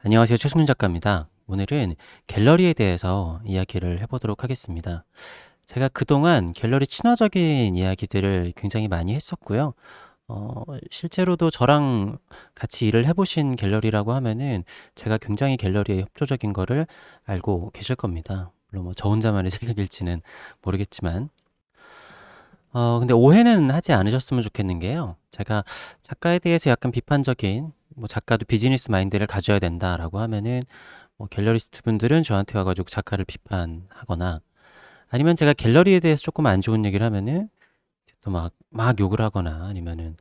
안녕하세요. 최승윤 작가입니다. 오늘은 갤러리에 대해서 이야기를 해보도록 하겠습니다. 제가 그동안 갤러리 친화적인 이야기들을 굉장히 많이 했었고요. 실제로도 저랑 같이 일을 해보신 갤러리라고 하면은 제가 굉장히 갤러리에 협조적인 거를 알고 계실 겁니다. 물론 뭐 저 혼자만의 생각일지는 모르겠지만. 근데 오해는 하지 않으셨으면 좋겠는 게요. 제가 작가에 대해서 약간 비판적인, 뭐 작가도 비즈니스 마인드를 가져야 된다라고 하면은 뭐 갤러리스트 분들은 저한테 와가지고 작가를 비판하거나 아니면 제가 갤러리에 대해서 조금 안 좋은 얘기를 하면은 또 막 욕을 하거나 아니면은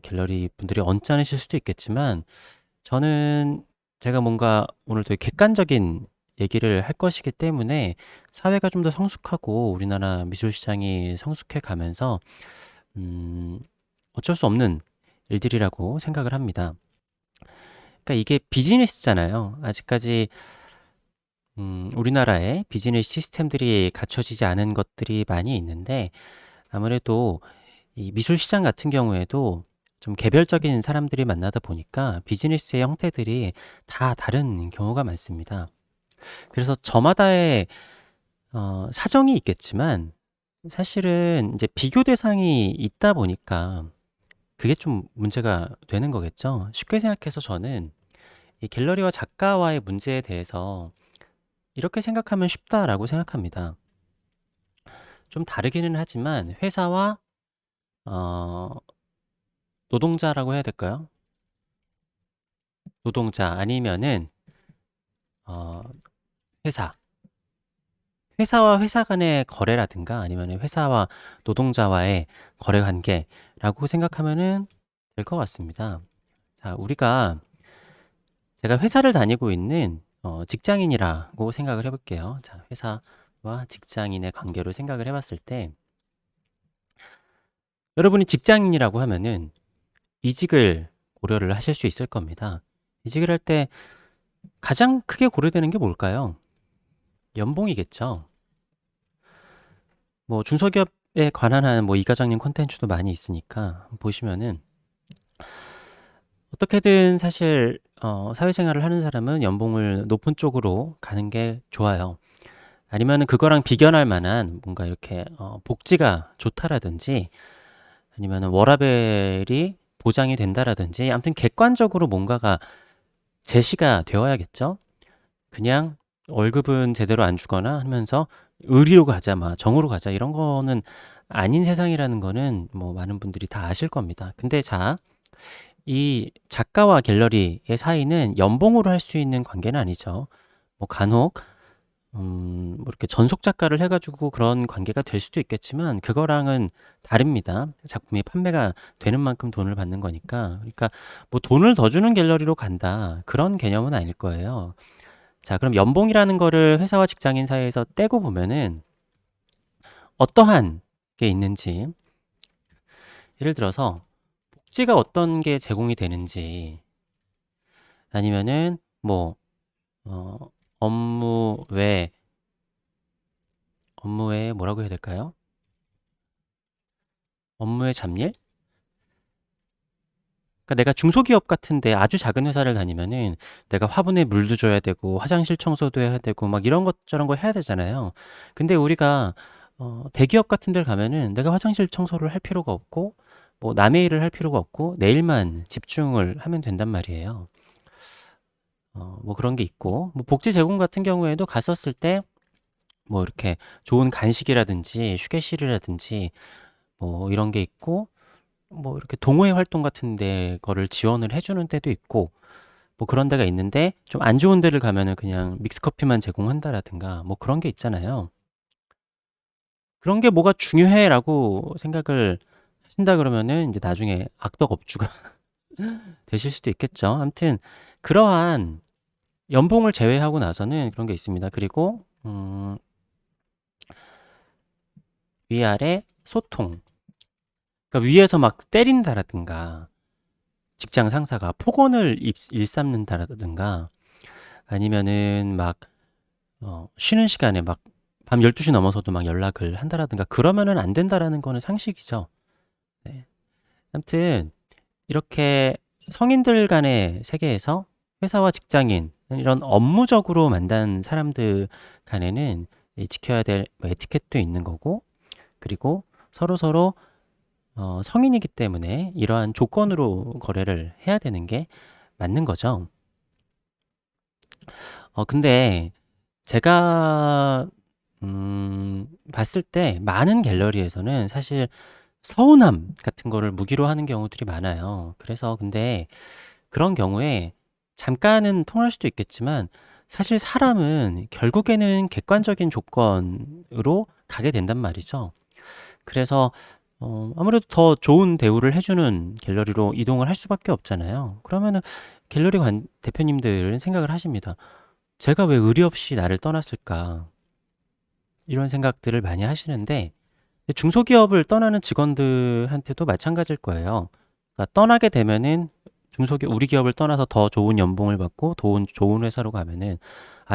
갤러리 분들이 언짢으실 수도 있겠지만 저는 제가 뭔가 오늘 되게 객관적인 얘기를 할 것이기 때문에 사회가 좀 더 성숙하고 우리나라 미술 시장이 성숙해 가면서 음, 어쩔 수 없는 일들이라고 생각을 합니다. 그러니까 이게 비즈니스잖아요. 아직까지 우리나라에 비즈니스 시스템들이 갖춰지지 않은 것들이 많이 있는데 아무래도 이 미술 시장 같은 경우에도 좀 개별적인 사람들이 만나다 보니까 비즈니스의 형태들이 다 다른 경우가 많습니다. 그래서 저마다의 사정이 있겠지만 사실은 이제 비교 대상이 있다 보니까 그게 좀 문제가 되는 거겠죠. 쉽게 생각해서 저는 이 갤러리와 작가와의 문제에 대해서 이렇게 생각하면 쉽다라고 생각합니다. 좀 다르기는 하지만 회사와 어, 노동자라고 해야 될까요? 노동자 아니면은 어, 회사. 회사와 회사 간의 거래라든가 아니면 회사와 노동자와의 거래 관계라고 생각하면은 될 것 같습니다. 자, 제가 회사를 다니고 있는 직장인이라고 생각을 해볼게요. 자, 회사와 직장인의 관계로 생각을 해봤을 때 여러분이 직장인이라고 하면은 이직을 고려를 하실 수 있을 겁니다. 이직을 할 때 가장 크게 고려되는 게 뭘까요? 연봉이겠죠. 뭐 중소기업에 관한 한 뭐 이과장님 콘텐츠도 많이 있으니까 보시면은 어떻게든 사실 사회생활을 하는 사람은 연봉을 높은 쪽으로 가는 게 좋아요. 아니면은 그거랑 비견할 만한 뭔가 이렇게 복지가 좋다라든지 아니면은 워라밸이 보장이 된다라든지 아무튼 객관적으로 뭔가가 제시가 되어야겠죠. 그냥 월급은 제대로 안 주거나 하면서 의리로 가자, 막 정으로 가자 이런 거는 아닌 세상이라는 거는 뭐 많은 분들이 다 아실 겁니다. 근데 자, 이 작가와 갤러리의 사이는 연봉으로 할 수 있는 관계는 아니죠. 뭐 간혹 뭐 이렇게 전속 작가를 해가지고 그런 관계가 될 수도 있겠지만 그거랑은 다릅니다. 작품이 판매가 되는 만큼 돈을 받는 거니까. 그러니까 뭐 돈을 더 주는 갤러리로 간다 그런 개념은 아닐 거예요. 자, 그럼 연봉이라는 거를 회사와 직장인 사이에서 떼고 보면은 어떠한 게 있는지, 예를 들어서 복지가 어떤 게 제공이 되는지, 아니면은 뭐 어, 업무 외 업무 외에 뭐라고 해야 될까요? 업무의 잡일? 그러니까 내가 중소기업 같은데 아주 작은 회사를 다니면은 내가 화분에 물도 줘야 되고 화장실 청소도 해야 되고 막 이런 것 저런 거 해야 되잖아요. 근데 우리가 대기업 같은 데 가면은 내가 화장실 청소를 할 필요가 없고 뭐 남의 일을 할 필요가 없고 내 일만 집중을 하면 된단 말이에요. 뭐 그런 게 있고 뭐 복지 제공 같은 경우에도 갔었을 때 뭐 이렇게 좋은 간식이라든지 휴게실이라든지 뭐 이런 게 있고 뭐 이렇게 동호회 활동 같은 데 거를 지원을 해주는 데도 있고 뭐 그런 데가 있는데 좀 안 좋은 데를 가면은 그냥 믹스커피만 제공한다라든가 뭐 그런 게 있잖아요. 그런 게 뭐가 중요해라고 생각을 하신다 그러면은 이제 나중에 악덕업주가 되실 수도 있겠죠. 아무튼 그러한 연봉을 제외하고 나서는 그런 게 있습니다. 그리고 위아래 소통. 그러니까 위에서 막 때린다라든가 직장 상사가 폭언을 일삼는다라든가 아니면은 막 쉬는 시간에 막 밤 12시 넘어서도 막 연락을 한다라든가 그러면은 안 된다라는 거는 상식이죠. 네. 아무튼 이렇게 성인들 간의 세계에서 회사와 직장인 이런 업무적으로 만난 사람들 간에는 이 지켜야 될뭐 에티켓도 있는 거고, 그리고 서로서로 성인이기 때문에 이러한 조건으로 거래를 해야 되는 게 맞는 거죠. 근데 제가 봤을 때 많은 갤러리에서는 사실 서운함 같은 거를 무기로 하는 경우들이 많아요. 그래서 근데 그런 경우에 잠깐은 통할 수도 있겠지만, 사실 사람은 결국에는 객관적인 조건으로 가게 된단 말이죠. 그래서 아무래도 더 좋은 대우를 해주는 갤러리로 이동을 할 수밖에 없잖아요. 그러면은 갤러리 대표님들은 생각을 하십니다. 제가 왜 의리 없이 나를 떠났을까? 이런 생각들을 많이 하시는데, 중소기업을 떠나는 직원들한테도 마찬가지일 거예요. 그러니까 떠나게 되면은 우리 기업을 떠나서 더 좋은 연봉을 받고 좋은 회사로 가면은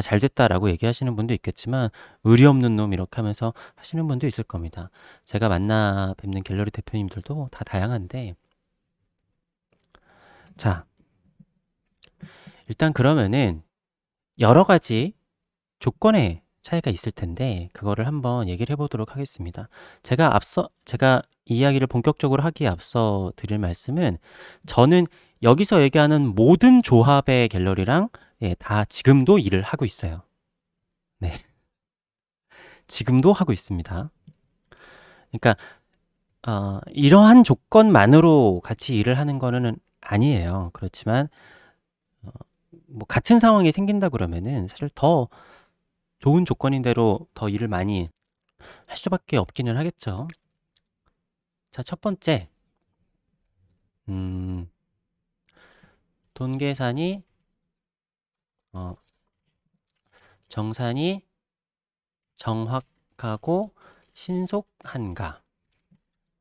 잘 됐다라고 얘기하시는 분도 있겠지만, 의리 없는 놈 이렇게 하면서 하시는 분도 있을 겁니다. 제가 만나 뵙는 갤러리 대표님들도 다 다양한데, 자, 일단 그러면은 여러 가지 조건의 차이가 있을 텐데 그거를 한번 얘기를 해보도록 하겠습니다. 제가 이 이야기를 본격적으로 하기에 앞서 드릴 말씀은, 저는 여기서 얘기하는 모든 조합의 갤러리랑 다 지금도 일을 하고 있어요. 네, 지금도 하고 있습니다. 그러니까 이러한 조건만으로 같이 일을 하는 거는 아니에요. 그렇지만 어, 뭐 같은 상황이 생긴다 그러면은 사실 더 좋은 조건인 대로 더 일을 많이 할 수밖에 없기는 하겠죠. 자, 첫 번째, 음, 돈 계산이 어, 정산이 정확하고 신속한가.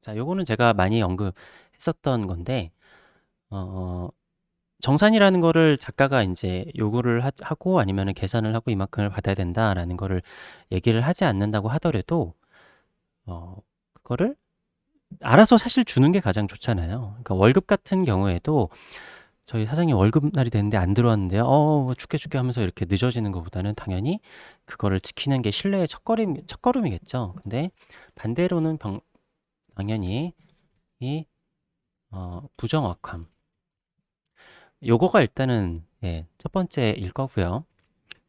자, 요거는 제가 많이 언급했었던 건데, 어, 정산이라는 거를 작가가 이제 요구를 하고 아니면은 계산을 하고 이만큼을 받아야 된다라는 거를 얘기를 하지 않는다고 하더라도 그거를 알아서 사실 주는 게 가장 좋잖아요. 그러니까 월급 같은 경우에도 저희 사장님 월급날이 됐는데 안 들어왔는데요. 뭐 죽게 하면서 이렇게 늦어지는 것보다는 당연히 그거를 지키는 게 신뢰의 첫걸음이겠죠. 근데 반대로는 당연히 이 부정확함. 요거가 일단은 첫 번째일 거고요.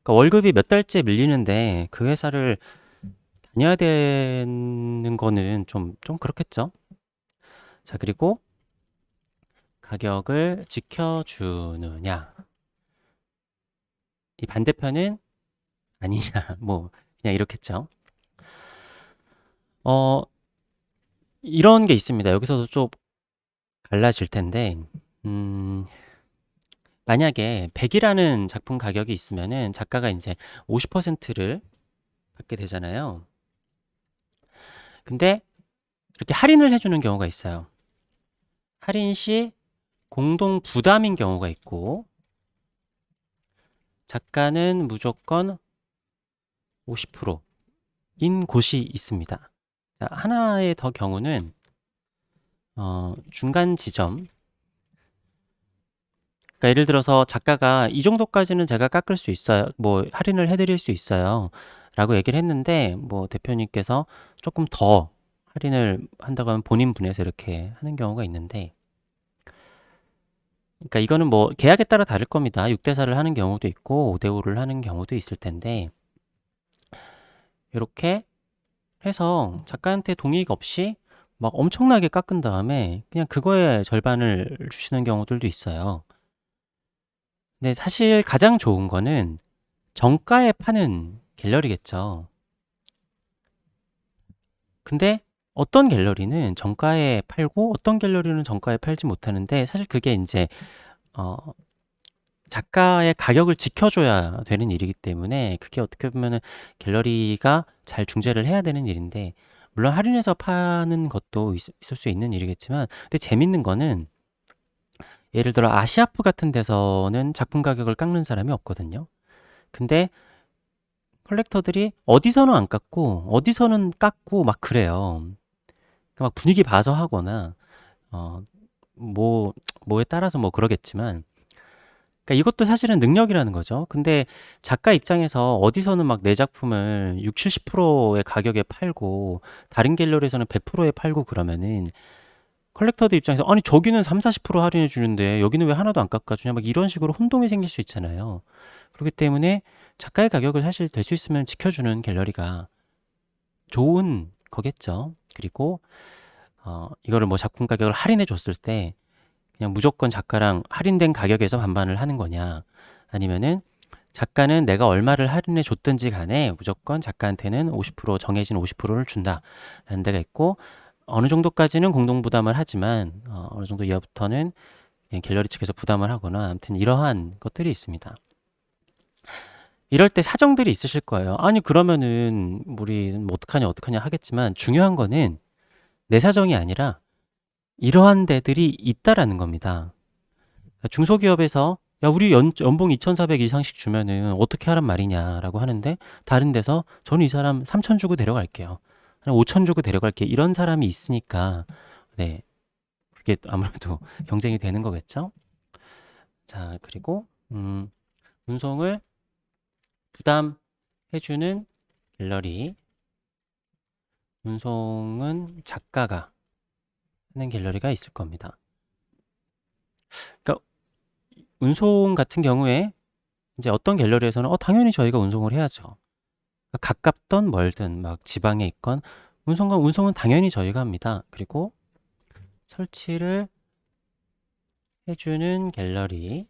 그러니까 월급이 몇 달째 밀리는데 그 회사를 다녀야 되는 거는 좀 그렇겠죠. 자, 그리고 가격을 지켜주느냐. 이 반대편은 아니냐. 뭐 그냥 이렇겠죠. 어, 이런 게 있습니다. 여기서도 좀 갈라질 텐데, 음, 만약에 100이라는 작품 가격이 있으면은 작가가 이제 50%를 받게 되잖아요. 근데 이렇게 할인을 해주는 경우가 있어요. 할인 시 공동 부담인 경우가 있고, 작가는 무조건 50%인 곳이 있습니다. 자, 하나의 더 경우는 중간 지점. 그러니까 예를 들어서 작가가 이 정도까지는 제가 깎을 수 있어요. 뭐 할인을 해드릴 수 있어요. 라고 얘기를 했는데, 뭐 대표님께서 조금 더 할인을 한다고 하면 본인 분에서 이렇게 하는 경우가 있는데, 그러니까 이거는 뭐 계약에 따라 다를 겁니다. 6대4를 하는 경우도 있고 5대5를 하는 경우도 있을 텐데, 이렇게 해서 작가한테 동의가 없이 막 엄청나게 깎은 다음에 그냥 그거의 절반을 주시는 경우들도 있어요. 근데 사실 가장 좋은 거는 정가에 파는 갤러리겠죠. 근데 어떤 갤러리는 정가에 팔고 어떤 갤러리는 정가에 팔지 못하는데, 사실 그게 이제 어, 작가의 가격을 지켜줘야 되는 일이기 때문에 그게 어떻게 보면은 갤러리가 잘 중재를 해야 되는 일인데, 물론 할인해서 파는 것도 있을 수 있는 일이겠지만, 근데 재밌는 거는 예를 들어 아시아프 같은 데서는 작품 가격을 깎는 사람이 없거든요. 근데 컬렉터들이 어디서는 안 깎고 어디서는 깎고 막 그래요. 그러니까 막 분위기 봐서 하거나 어, 뭐 뭐에 따라서 뭐 그러겠지만, 그러니까 이것도 사실은 능력이라는 거죠. 근데 작가 입장에서 어디서는 막 내 작품을 60-70%의 가격에 팔고 다른 갤러리에서는 100%에 팔고 그러면은 컬렉터들 입장에서 '아니 저기는 30-40% 할인해 주는데 여기는 왜 하나도 안 깎아 주냐.' 막 이런 식으로 혼동이 생길 수 있잖아요. 그렇기 때문에 작가의 가격을 사실 될 수 있으면 지켜주는 갤러리가 좋은 거겠죠. 그리고 이거를 뭐 작품 가격을 할인해 줬을 때 그냥 무조건 작가랑 할인된 가격에서 반반을 하는 거냐, 아니면은 작가는 내가 얼마를 할인해 줬든지 간에 무조건 작가한테는 50% 정해진 50%를 준다라는 데가 있고, 어느 정도까지는 공동 부담을 하지만 어느 정도 이하부터는 그냥 갤러리 측에서 부담을 하거나, 아무튼 이러한 것들이 있습니다. 이럴 때 사정들이 있으실 거예요. 아니 그러면은 우리 뭐 어떡하냐 어떡하냐 하겠지만, 중요한 거는 내 사정이 아니라 이러한 데들이 있다라는 겁니다. 그러니까 중소기업에서 야 우리 연봉 2,400 이상씩 주면은 어떻게 하란 말이냐라고 하는데, 다른 데서 저는 이 사람 3,000 주고 데려갈게요, 5,000 주고 데려갈게, 이런 사람이 있으니까 네, 그게 아무래도 경쟁이 되는 거겠죠. 자, 그리고 운송을 부담해주는 갤러리, 운송은 작가가 하는 갤러리가 있을 겁니다. 그러니까 운송 같은 경우에 이제 어떤 갤러리에서는 당연히 저희가 운송을 해야죠. 가깝던 멀든 막 지방에 있건 운송은 당연히 저희가 합니다. 그리고 설치를 해주는 갤러리,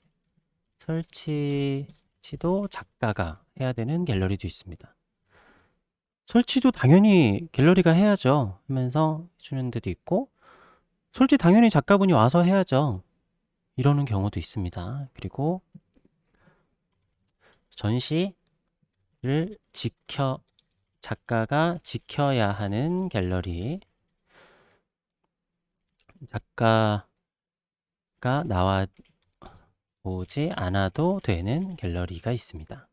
설치도 작가가 해야 되는 갤러리도 있습니다. 설치도 당연히 갤러리가 해야죠 하면서 해주는 데도 있고, 설치 당연히 작가분이 와서 해야죠 이러는 경우도 있습니다. 그리고 전시를 작가가 지켜야 하는 갤러리, 작가가 나와오지 않아도 되는 갤러리가 있습니다.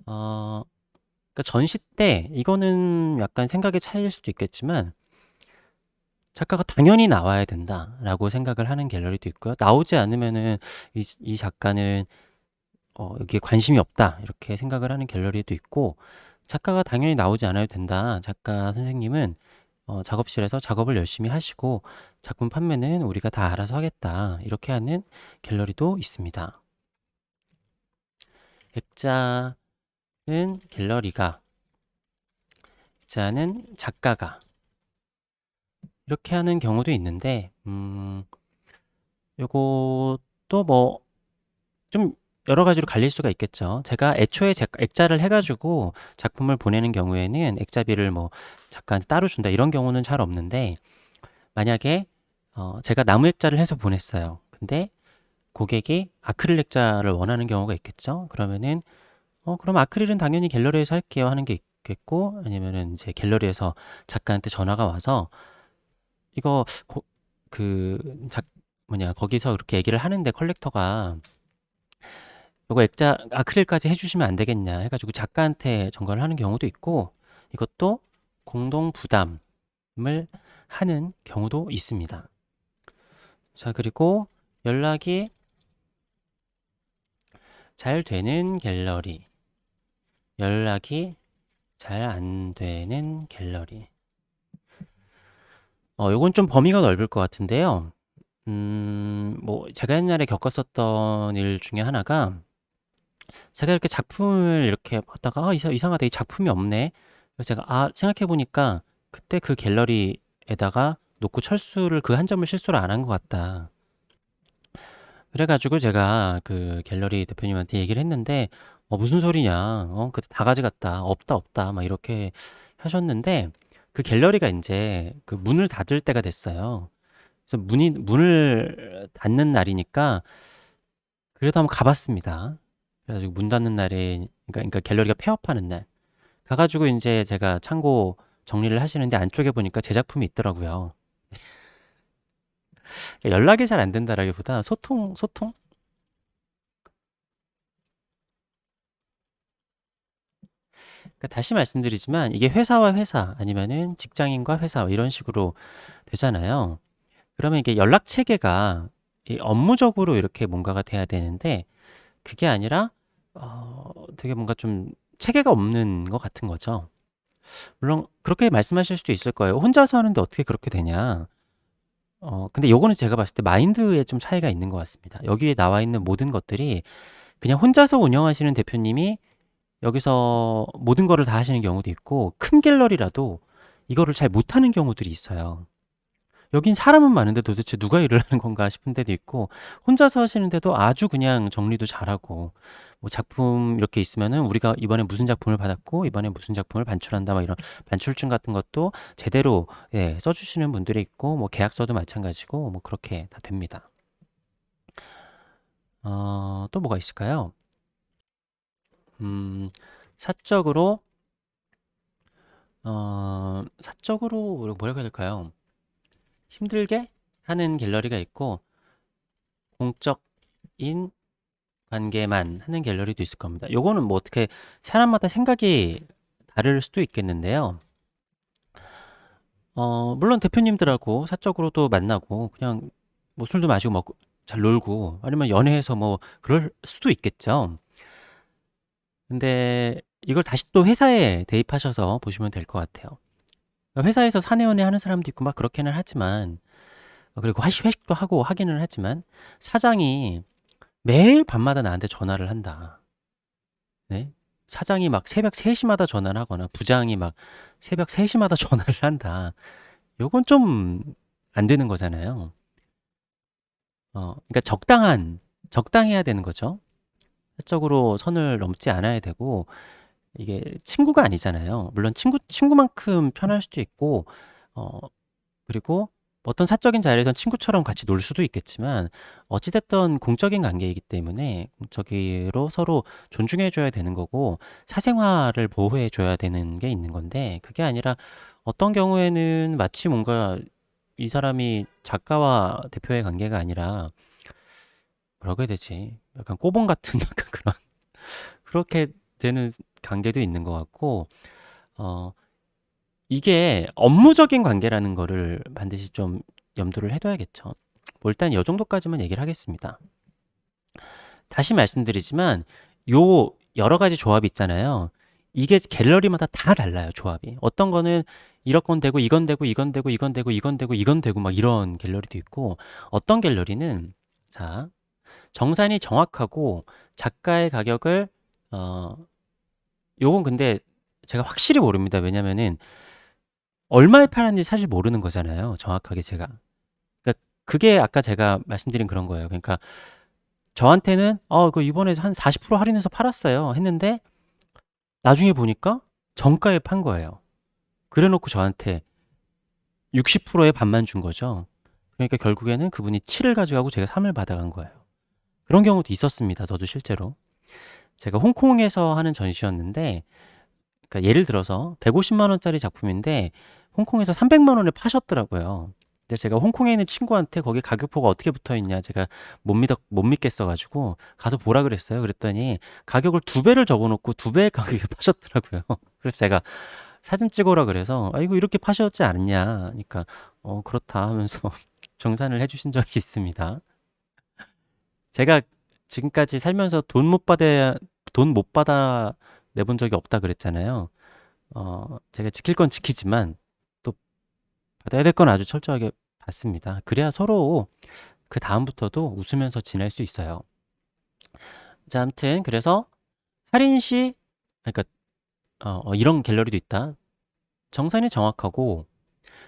그러니까 전시 때 이거는 약간 생각의 차이일 수도 있겠지만, 작가가 당연히 나와야 된다라고 생각을 하는 갤러리도 있고요. 나오지 않으면은 이 작가는 여기에 관심이 없다 이렇게 생각을 하는 갤러리도 있고, 작가가 당연히 나오지 않아도 된다, 작가 선생님은 작업실에서 작업을 열심히 하시고 작품 판매는 우리가 다 알아서 하겠다 이렇게 하는 갤러리도 있습니다. 액자는 액자는 작가가 이렇게 하는 경우도 있는데, 요것도 뭐 좀 여러 가지로 갈릴 수가 있겠죠. 제가 애초에 액자를 해가지고 작품을 보내는 경우에는 액자비를 뭐 작가한테 따로 준다 이런 경우는 잘 없는데, 만약에 제가 나무 액자를 해서 보냈어요. 근데 고객이 아크릴 액자를 원하는 경우가 있겠죠. 그러면은 그럼 아크릴은 당연히 갤러리에서 할게요 하는 게 있겠고, 아니면은 이제 갤러리에서 작가한테 전화가 와서 이거 그 거기서 그렇게 얘기를 하는데, 컬렉터가 이거 액자 아크릴까지 해주시면 안 되겠냐 해가지고 작가한테 전가를 하는 경우도 있고, 이것도 공동 부담을 하는 경우도 있습니다. 자, 그리고 연락이 잘 되는 갤러리, 연락이 잘 안 되는 갤러리. 요건 좀 범위가 넓을 것 같은데요. 뭐 제가 옛날에 겪었었던 일 중에 하나가, 제가 이렇게 작품을 이렇게 봤다가 이상하다, 이 작품이 없네. 그래서 제가 생각해 보니까 그때 그 갤러리에다가 놓고 철수를 그 한 점을 실수를 안 한 것 같다. 그래가지고 제가 그 갤러리 대표님한테 얘기를 했는데, 무슨 소리냐, 그때 다 가져갔다, 없다 막 이렇게 하셨는데, 그 갤러리가 이제 그 문을 닫을 때가 됐어요. 그래서 문을 닫는 날이니까 그래도 한번 가봤습니다. 그래가지고 문 닫는 날에, 그러니까 갤러리가 폐업하는 날 가가지고 이제 제가 창고 정리를 하시는데, 안쪽에 보니까 제 작품이 있더라고요. 연락이 잘 안 된다라기보다 소통. 그러니까 다시 말씀드리지만, 이게 회사와 회사 아니면은 직장인과 회사 이런 식으로 되잖아요. 그러면 이게 연락 체계가 이 업무적으로 이렇게 뭔가가 돼야 되는데 그게 아니라 되게 뭔가 좀 체계가 없는 것 같은 거죠. 물론 그렇게 말씀하실 수도 있을 거예요. "혼자서 하는데 어떻게 그렇게 되냐." 근데 요거는 제가 봤을 때 마인드에 좀 차이가 있는 것 같습니다. 여기에 나와 있는 모든 것들이 그냥 혼자서 운영하시는 대표님이 여기서 모든 거를 다 하시는 경우도 있고 큰 갤러리라도 이거를 잘 못하는 경우들이 있어요. 여긴 사람은 많은데 도대체 누가 일을 하는 건가 싶은 데도 있고 혼자서 하시는데도 아주 그냥 정리도 잘하고 뭐 작품 이렇게 있으면은 우리가 이번에 무슨 작품을 받았고 이번에 무슨 작품을 반출한다 막 이런 반출증 같은 것도 제대로 예, 써주시는 분들이 있고 뭐 계약서도 마찬가지고 뭐 그렇게 다 됩니다. 또 뭐가 있을까요? 음, 사적으로 사적으로 뭐라고 해야 될까요? 힘들게 하는 갤러리가 있고 공적인 관계만 하는 갤러리도 있을 겁니다. 요거는 뭐 어떻게 사람마다 생각이 다를 수도 있겠는데요. 물론 대표님들하고 사적으로도 만나고 그냥 뭐 술도 마시고 먹고 잘 놀고 아니면 연애해서 뭐 그럴 수도 있겠죠. 근데 이걸 다시 또 회사에 대입하셔서 보시면 될 것 같아요. 회사에서 사내연애 하는 사람도 있고 막 그렇게는 하지만 그리고 회식도 하고 하기는 하지만 사장이 매일 밤마다 나한테 전화를 한다. 네? 사장이 막 새벽 3 시마다 전화를 하거나 부장이 막 새벽 3 시마다 전화를 한다. 요건 좀 안 되는 거잖아요. 그러니까 적당해야 되는 거죠. 사적으로 선을 넘지 않아야 되고 이게 친구가 아니잖아요. 물론 친구만큼 편할 수도 있고 어 그리고 어떤 사적인 자리에선 친구처럼 같이 놀 수도 있겠지만 어찌 됐든 공적인 관계이기 때문에 공적으로 서로 존중해 줘야 되는 거고 사생활을 보호해 줘야 되는 게 있는 건데 그게 아니라 어떤 경우에는 마치 뭔가 이 사람이 작가와 대표의 관계가 아니라 뭐라고 해야 되지? 약간 꼬봉 같은 약간 그런 그렇게 되는 관계도 있는 것 같고 어 이게 업무적인 관계라는 거를 반드시 좀 염두를 해 둬야겠죠. 뭐 일단 요 정도까지만 얘기를 하겠습니다. 다시 말씀드리지만 요 여러 가지 조합이 있잖아요. 이게 갤러리마다 다 달라요, 조합이. 어떤 거는 이건 되고 이건 되고 이건 되고 이건 되고 이건 되고 이건 되고 막 이런 갤러리도 있고 어떤 갤러리는 자, 정산이 정확하고 작가의 가격을 어 요건 근데 제가 확실히 모릅니다. 왜냐면은 얼마에 팔았는지 사실 모르는 거잖아요, 정확하게 제가. 그러니까 그게 아까 제가 말씀드린 그런 거예요. 그러니까 저한테는 그 이번에 한 40% 할인해서 팔았어요." 했는데 나중에 보니까 정가에 판 거예요. 그래 놓고 저한테 60%의 반만 준 거죠. 그러니까 결국에는 그분이 7을 가져가고 제가 3을 받아간 거예요. 그런 경우도 있었습니다, 저도 실제로. 제가 홍콩에서 하는 전시였는데 그러니까 예를 들어서 150만 원짜리 작품인데 홍콩에서 300만 원에 파셨더라고요. 근데 제가 홍콩에 있는 친구한테 거기 가격표가 어떻게 붙어 있냐 제가 못 믿겠어 가지고 가서 보라 그랬어요. 그랬더니 가격을 2배를 적어 놓고 2배의 가격에 파셨더라고요. 그래서 제가 사진 찍어오라 그래서 "아 이거 이렇게 파셨지 않았냐." 하니까 그렇다." 하면서 정산을 해 주신 적이 있습니다. 제가 지금까지 살면서 돈 못 받아 내본 적이 없다 그랬잖아요. 제가 지킬 건 지키지만 또 받아야 될 건 아주 철저하게 받습니다. 그래야 서로 그다음부터도 웃으면서 지낼 수 있어요. 자, 아무튼 그래서 할인 시 그러니까 이런 갤러리도 있다. 정산이 정확하고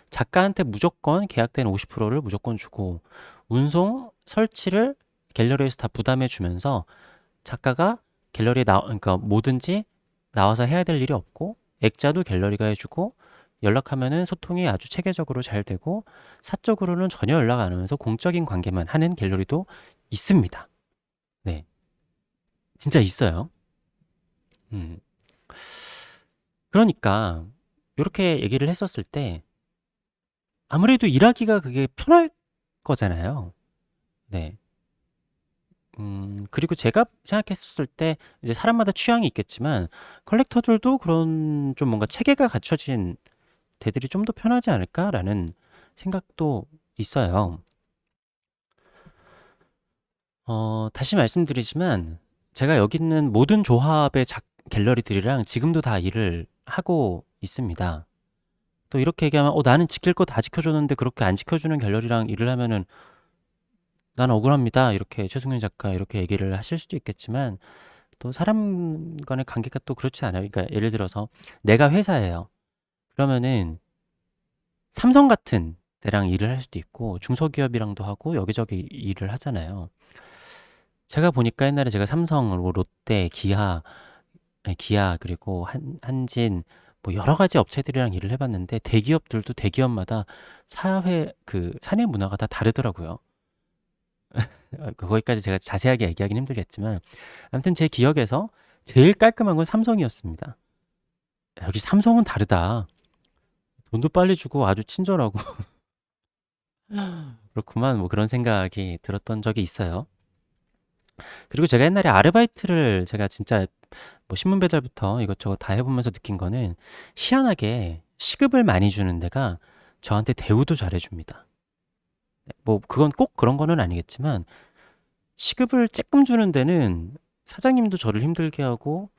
작가한테 무조건 계약된 50%를 무조건 주고 운송, 설치를 갤러리에서 다 부담해 주면서 작가가 갤러리에 그러니까 뭐든지 나와서 해야 될 일이 없고 액자도 갤러리가 해주고 연락하면은 소통이 아주 체계적으로 잘 되고 사적으로는 전혀 연락 안 하면서 공적인 관계만 하는 갤러리도 있습니다. 네, 진짜 있어요. 음. 그러니까 이렇게 얘기를 했었을 때 아무래도 일하기가 그게 편할 거잖아요. 네. 그리고 제가 생각했었을 때 이제 사람마다 취향이 있겠지만 컬렉터들도 그런 좀 뭔가 체계가 갖춰진 데들이 좀 더 편하지 않을까라는 생각도 있어요. 다시 말씀드리지만 제가 여기 있는 모든 조합의 갤러리들이랑 지금도 다 일을 하고 있습니다. 또 이렇게 얘기하면 나는 지킬 거 다 지켜줬는데 그렇게 안 지켜주는 갤러리랑 일을 하면은 난 억울합니다. 이렇게 최승윤 작가 이렇게 얘기를 하실 수도 있겠지만 또 사람 간의 관계가 또 그렇지 않아요. 그러니까 예를 들어서 내가 회사예요. 그러면은 삼성 같은 데랑 일을 할 수도 있고 중소기업이랑도 하고 여기저기 일을 하잖아요. 제가 보니까 옛날에 제가 삼성, 뭐 롯데, 기아 그리고 한진 뭐 여러 가지 업체들이랑 일을 해봤는데 대기업들도 대기업마다 사내 문화가 다 다르더라고요. 거기까지 제가 자세하게 얘기하기는 힘들겠지만 아무튼 제 기억에서 제일 깔끔한 건 삼성이었습니다. 여기 삼성은 다르다. 돈도 빨리 주고 아주 친절하고 그렇구만 뭐 그런 생각이 들었던 적이 있어요. 그리고 제가 옛날에 아르바이트를 제가 진짜 뭐 신문 배달부터 이것저것 다 해보면서 느낀 거는 희한하게 시급을 많이 주는 데가 저한테 대우도 잘해줍니다. 뭐 그건 꼭 그런 거는 아니겠지만 시급을 쬐끔 주는 데는 사장님도 저를 힘들게 하고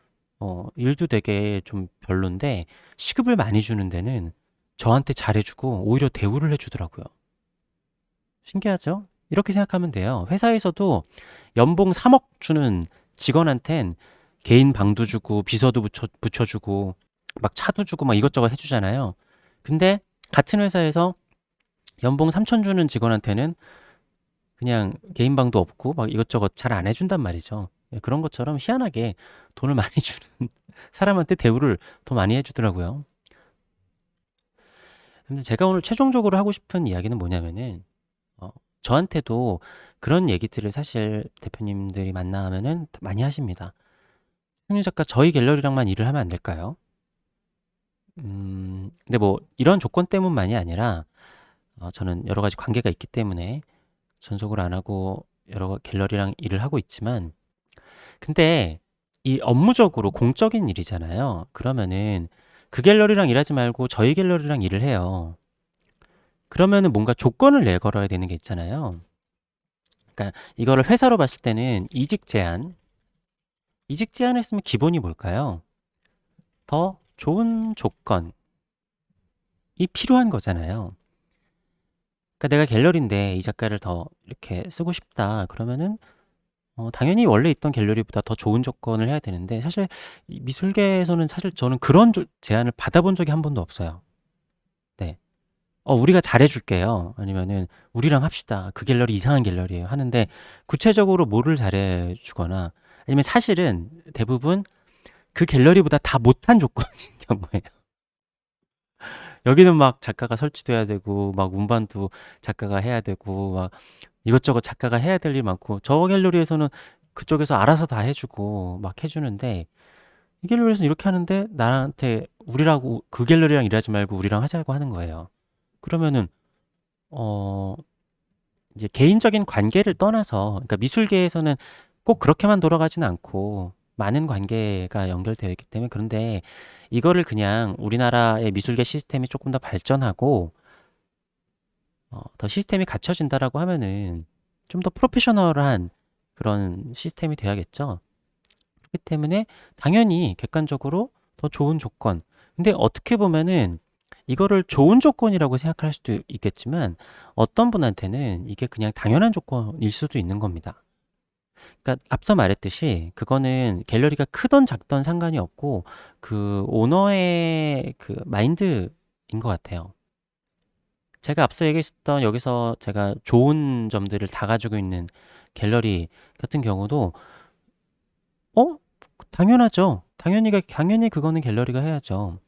일도 되게 좀 별론데 시급을 많이 주는 데는 저한테 잘해주고 오히려 대우를 해주더라고요. 신기하죠? 이렇게 생각하면 돼요. 회사에서도 연봉 3억 주는 직원한텐 개인 방도 주고 비서도 붙여주고 막 차도 주고 막 이것저것 해주잖아요. 근데 같은 회사에서 연봉 3천 주는 직원한테는 그냥 개인 방도 없고 막 이것저것 잘 안 해준단 말이죠. 예, 그런 것처럼 희한하게 돈을 많이 주는 사람한테 대우를 더 많이 해주더라고요. 근데 제가 오늘 최종적으로 하고 싶은 이야기는 뭐냐면은 어, 저한테도 그런 얘기들을 사실 대표님들이 만나면은 많이 하십니다. 홍윤 작가 저희 갤러리랑만 일을 하면 안 될까요? 근데 뭐 이런 조건 때문만이 아니라 저는 여러 가지 관계가 있기 때문에 전속으로 안 하고 여러 갤러리랑 일을 하고 있지만 근데 이 업무적으로 공적인 일이잖아요. 그러면은 그 갤러리랑 일하지 말고 저희 갤러리랑 일을 해요. 그러면은 뭔가 조건을 내걸어야 되는 게 있잖아요. 그러니까 이거를 회사로 봤을 때는 이직 제한. 이직 제한했으면 기본이 뭘까요? 더 좋은 조건이 필요한 거잖아요. 그러니까 내가 갤러리인데 이 작가를 더 이렇게 쓰고 싶다. 그러면은 당연히 원래 있던 갤러리보다 더 좋은 조건을 해야 되는데 사실 이 미술계에서는 사실 저는 그런 제안을 받아본 적이 한 번도 없어요. 네. 우리가 잘해줄게요. 아니면은 우리랑 합시다. 그 갤러리 이상한 갤러리예요. 하는데 구체적으로 뭐를 잘해주거나 아니면 사실은 대부분 그 갤러리보다 다 못한 조건인 경우에요. 여기는 막 작가가 설치돼야 되고 막 운반도 작가가 해야 되고 막 이것저것 작가가 해야 될 일 많고 저 갤러리에서는 그쪽에서 알아서 다 해주고 막 해주는데 이 갤러리에서는 이렇게 하는데 나한테 우리라고 그 갤러리랑 일하지 말고 우리랑 하자고 하는 거예요. 그러면은 어 이제 개인적인 관계를 떠나서 그러니까 미술계에서는 꼭 그렇게만 돌아가지는 않고 많은 관계가 연결되어 있기 때문에 그런데 이거를 그냥 우리나라의 미술계 시스템이 조금 더 발전하고 더 시스템이 갖춰진다라고 하면은 좀 더 프로페셔널한 그런 시스템이 돼야겠죠. 그렇기 때문에 당연히 객관적으로 더 좋은 조건. 근데 어떻게 보면은 이거를 좋은 조건이라고 생각할 수도 있겠지만 어떤 분한테는 이게 그냥 당연한 조건일 수도 있는 겁니다. 그러니까 앞서 말했듯이 그거는 갤러리가 크던 작던 상관이 없고 그 오너의 그 마인드인 것 같아요. 제가 앞서 얘기했었던 여기서 제가 좋은 점들을 다 가지고 있는 갤러리 같은 경우도 어? 당연하죠. 당연히 그거는 갤러리가 해야죠.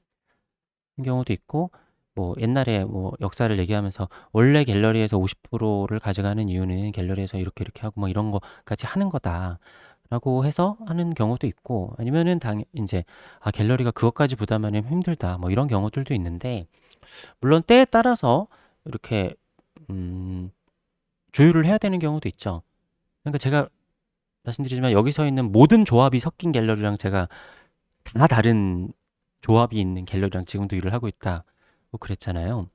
그런 경우도 있고 뭐 옛날에 뭐 역사를 얘기하면서 원래 갤러리에서 50%를 가져가는 이유는 갤러리에서 이렇게 하고 뭐 이런 거까지 하는 거다라고 해서 하는 경우도 있고 아니면은 이제 갤러리가 그것까지 부담하면 힘들다 뭐 이런 경우들도 있는데 물론 때에 따라서 이렇게 음, 조율을 해야 되는 경우도 있죠. 그러니까 제가 말씀드리지만 여기 서 있는 모든 조합이 섞인 갤러리랑 제가 다 다른 조합이 있는 갤러리랑 지금도 일을 하고 있다. 뭐 그랬잖아요.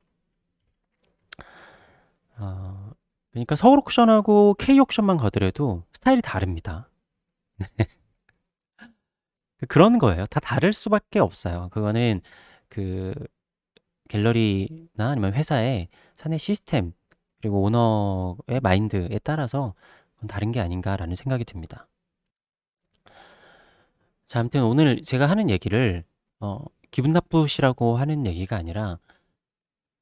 어, 그러니까 서울 옥션하고 K 옥션만 가더라도 스타일이 다릅니다. 그런 거예요. 다 다를 수밖에 없어요. 그거는 그 갤러리나 아니면 회사의 사내 시스템 그리고 오너의 마인드에 따라서 그건 다른 게 아닌가라는 생각이 듭니다. 자, 아무튼 오늘 제가 하는 얘기를 기분 나쁘시라고 하는 얘기가 아니라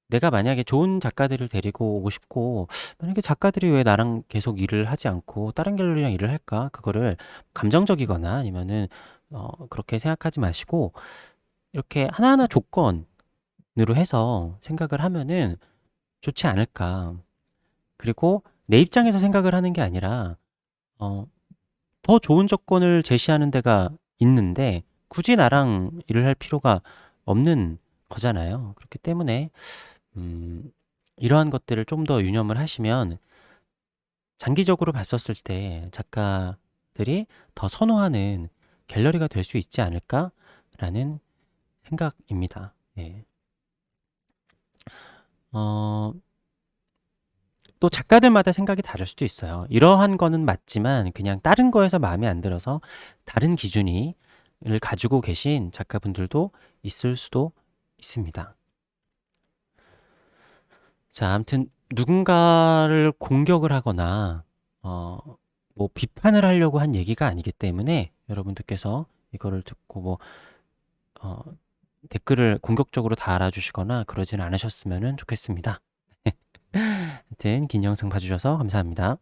내가 만약에 좋은 작가들을 데리고 오고 싶고 만약에 작가들이 왜 나랑 계속 일을 하지 않고 다른 갤러리랑 일을 할까? 그거를 감정적이거나 아니면은 그렇게 생각하지 마시고 이렇게 하나하나 조건으로 해서 생각을 하면은 좋지 않을까. 그리고 내 입장에서 생각을 하는 게 아니라 어, 더 좋은 조건을 제시하는 데가 있는데 굳이 나랑 일을 할 필요가 없는 거잖아요. 그렇기 때문에 음, 이러한 것들을 좀 더 유념을 하시면 장기적으로 봤었을 때 작가들이 더 선호하는 갤러리가 될 수 있지 않을까라는 생각입니다. 예. 어, 또 작가들마다 생각이 다를 수도 있어요. 이러한 거는 맞지만 그냥 다른 거에서 마음에 안 들어서 다른 기준을 가지고 계신 작가분들도 있을 수도 있습니다. 자, 아무튼 누군가를 공격을 하거나 어, 뭐 비판을 하려고 한 얘기가 아니기 때문에 여러분들께서 이거를 듣고 뭐 어, 댓글을 공격적으로 달아주시거나 그러진 않으셨으면 좋겠습니다. 하여튼 긴 영상 봐주셔서 감사합니다.